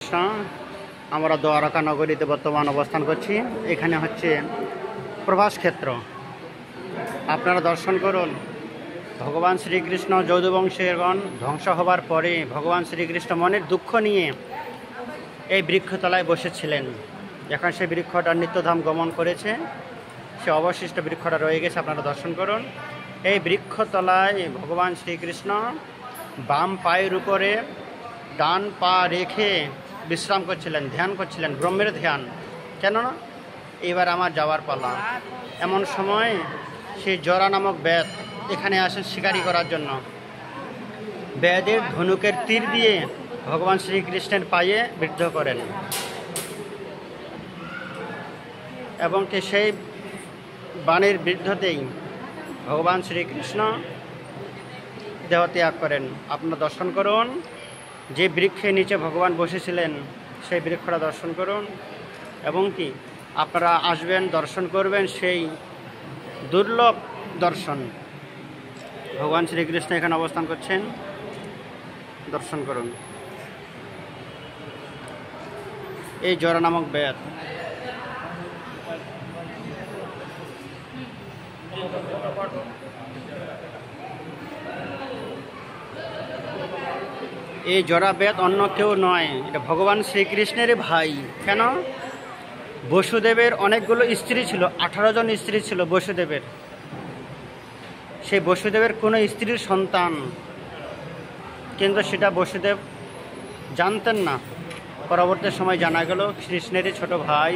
কৃষ্ণ। আমরা দ্বারকা নগরীতে বর্তমান অবস্থান করছি। এখানে হচ্ছে প্রভাস ক্ষেত্র। আপনারা দর্শন করুন। ভগবান শ্রীকৃষ্ণ যদুবংশেরগণ ধ্বংস হবার পরে ভগবান শ্রীকৃষ্ণ মনের দুঃখ নিয়ে এই বৃক্ষতলায় বসেছিলেন। এখন সেই বৃক্ষটা নিত্যধাম গমন করেছে, সে অবশিষ্ট বৃক্ষটা রয়ে গেছে। আপনারা দর্শন করুন। এই বৃক্ষতলায় ভগবান শ্রীকৃষ্ণ বাম পায়ের উপরে ডান পা রেখে বিশ্রাম করছিলেন, ধ্যান করছিলেন, ব্রহ্মের ধ্যান। কেননা এবার আমার যাওয়ার পালা। এমন সময় সেই জরা নামক ব্যাধ এখানে আসেন শিকারি করার জন্য। ব্যাধের ধনুকের তীর দিয়ে ভগবান শ্রীকৃষ্ণের পায়ে বিদ্ধ করেন এবং সেই বাণের বিদ্ধতেই ভগবান শ্রীকৃষ্ণ দেহত্যাগ করেন। আপনারা দর্শন করুন। যে বৃক্ষের নিচে ভগবান বসেছিলেন সেই বৃক্ষটা দর্শন করুন এবং কি আপনারা আসবেন, দর্শন করবেন সেই দুর্লভ দর্শন। ভগবান শ্রীকৃষ্ণ এখানে অবস্থান করছেন, দর্শন করুন। এই জরা নামক ব্যাধ এই জরা ব্যাধ অন্য কেউ নয়, এটা ভগবান শ্রীকৃষ্ণের ভাই। কেন? বসুদেবের অনেকগুলো স্ত্রী ছিল, 18 জন স্ত্রী ছিল বসুদেবের। সেই বসুদেবের কোনো স্ত্রীর সন্তান, কিন্তু সেটা বসুদেব জানতেন না। পরবর্তী সময় জানা গেল কৃষ্ণেরই ছোট ভাই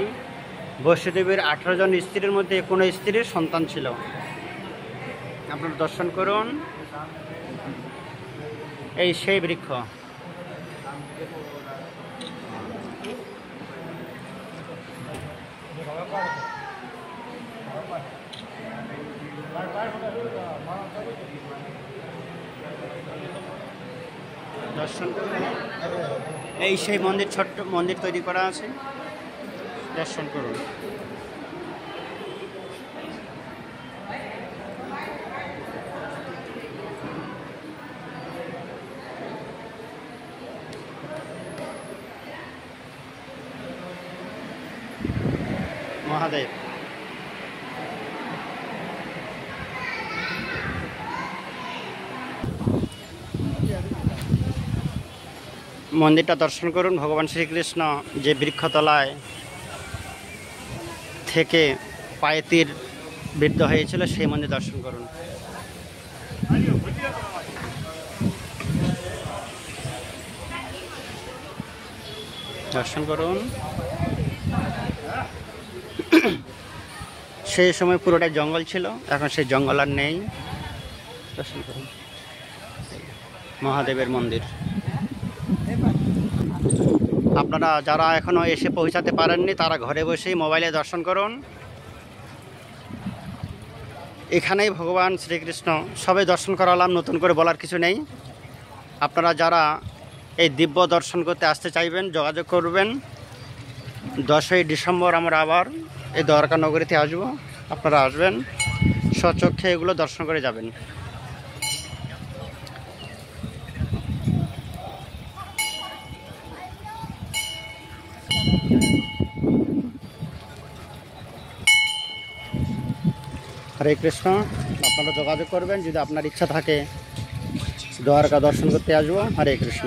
বসুদেবের 18 জন স্ত্রীর মধ্যে কোনো স্ত্রীর সন্তান ছিল। আপনারা দর্শন করুন। এই সেই বৃক্ষ। দর্শন করুন। এই সেই মন্দির, ছোট্ট মন্দির তৈরি করা আছে, দর্শন করুন। মহাদেব। মন্দিরটা দর্শন করুন। ভগবান শ্রীকৃষ্ণ যে বৃক্ষতলায় থেকে পায়ে তীর বিদ্ধ হয়েছিল সেই মন্দির দর্শন করুন। দর্শন করুন। সেই সময় পুরোটাই জঙ্গল ছিল, এখন সেই জঙ্গল আর নেই। দর্শন করুন মহাদেবের মন্দির। আপনারা যারা এখনও এসে পৌঁছাতে পারেননি তারা ঘরে বসেই মোবাইলে দর্শন করুন। এখানেই ভগবান শ্রীকৃষ্ণ। সবাই দর্শন করালাম, নতুন করে বলার কিছু নেই। আপনারা যারা এই দিব্য দর্শন করতে আসতে চাইবেন যোগাযোগ করবেন। 10ই ডিসেম্বর আমরা আবার এই দ্বারকা নগরীতে আসবো। আপনারা আসবেন, স্বচক্ষে এগুলো দর্শন করে যাবেন। হরে কৃষ্ণ। আপনারা যোগাযোগ করবেন যদি আপনার ইচ্ছা থাকে দ্বারকা দর্শন করতে আসবো। হরে কৃষ্ণ।